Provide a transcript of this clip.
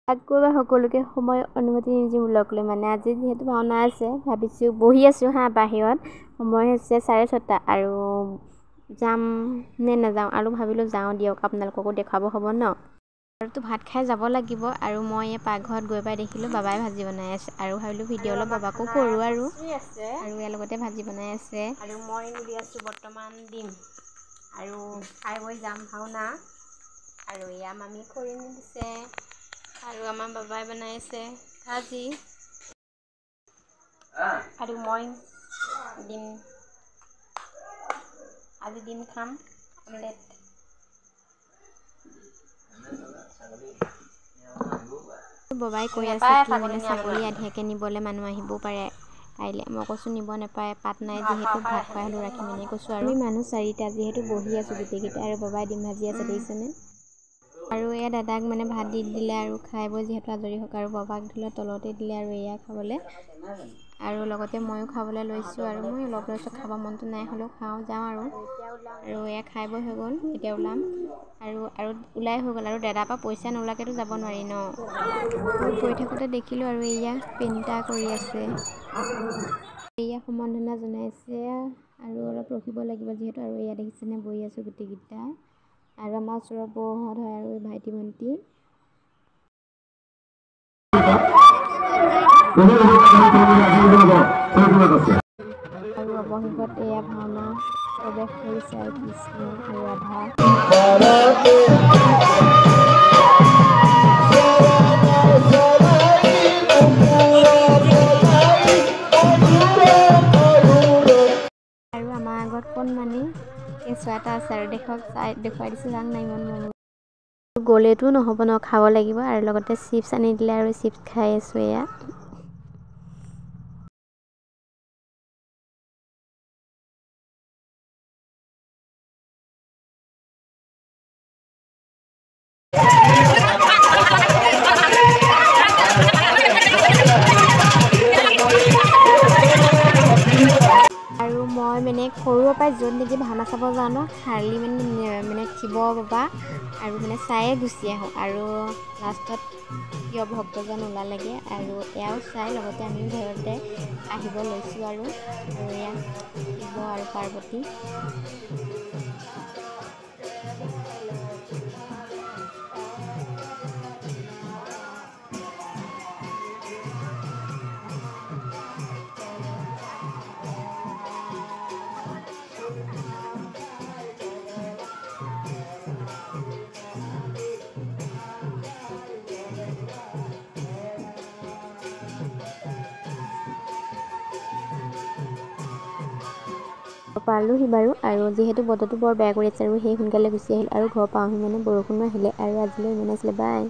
আকৌ সকলোকে সময় অনুমতি নিদিম লগ লৈ মানে আজি যিহেতু ভাওনা আছে ভাবিছোঁ বহি আছোঁ বাহিৰত সময় হৈছে 6:30 আৰু যাম নে নাযাওঁ আৰু ভাবিলোঁ যাওঁ দিয়ক আপোনালোককো দেখাব হ'ব ন আৰুতো ভাত খাই যাব লাগিব আৰু মই এই পাকঘৰত গৈ পাই দেখিলোঁ বাবাই ভাজি বনাই আছে আৰু ভাবিলোঁ ভিডিঅ' অলপ বাবাকো কৰোঁ আৰু ইয়াৰ লগতে ভাজি বনাই আছে আৰু মই নিদি আছোঁ বৰ্তমান দিম আৰু খাই বৈ যাম ভাওনা আৰু এয়া মামী খৰি নিদিছে আৰু আমাৰ বাবাই বনাই আছে ভাজি আৰু মই ডিম আজি ডিম খাম আমলেট বাবাই কৈ আছে কি মানে ছাগলী আধিয়াকৈ নিবলৈ মানুহ আহিবও পাৰে কাইলৈ মই কৈছোঁ নিব নাপায় পাত নাই যিহেতু ভাত খুৱাই হ'লেও ৰাখিম এনেই কৈছোঁ আৰু আমি মানুহ 4টা যিহেতু বহি আছোঁ গোটেইকেইটা আৰু বাবাই ডিম ভাজি আছে দেখিছেনে আৰু এয়া দাদাক মানে ভাত দি দিলে আৰু খাই বৈ যিহেতু আজৰি হওক আৰু বাবাক ধৰিলে তলতে দিলে আৰু এয়া খাবলৈ আৰু লগতে ময়ো খাবলৈ লৈছোঁ আৰু মই অলপ লৈছোঁ খাব মনটো নাই হ'লেও খাওঁ যাওঁ আৰু এয়া খাই বৈ হৈ গ'ল এতিয়া ওলাম আৰু ওলাই হৈ গ'ল আৰু দাদাৰ পৰা পইচা নোলোৱাকৈতো যাব নোৱাৰি ন গৈ থাকোঁতে দেখিলোঁ আৰু এয়া পেইণ্টাৰ কৰি আছে এয়া সম্বৰ্ধনা জনাইছে আৰু অলপ ৰখিব লাগিব যিহেতু আৰু এয়া দেখিছেনে বহি আছোঁ গোটেইকেইটা আৰু আমাৰ ওচৰৰ বৌহঁত হয় আৰু ভাইটি ভণ্টি আৰু অৱশেষত এয়া ভাওনা প্ৰৱেশ কৰিছে আৰু কৃষ্ণ আৰু ৰাধা আৰু আমাৰ আগত কণমানি কেঁচুৱা এটা আছে আৰু দেখুৱাই দিছোঁ যাক নাই ইমান মৰম গ'লেতো নহ'ব ন খাব লাগিব আৰু লগতে চিপছ আনি দিলে আৰু চিপছ খাই আছোঁ এয়া আৰু মই মানে সৰুৰ পৰাই য'ত নেকি ভাওনা চাব যাওঁ ন খালি মানে শিৱ বাবা আৰু মানে চায়ে গুচি আহোঁ আৰু লাষ্টত কিয় ভক্তজন ওলালেগৈ আৰু এয়াও চাই লগতে আমিও ঘৰতে আহিব লৈছোঁ আৰু এয়া শিৱ আৰু পাৰ্বতী পালোহি বাৰু আৰু যিহেতু বতৰটো বৰ বেয়া কৰি আছে আৰু সেই সোনকালে গুচি আহিল আৰু ঘৰ পাওঁহি মানে বৰষুণো আহিলে আৰু আজিলৈ ইমানে আছিলে বাই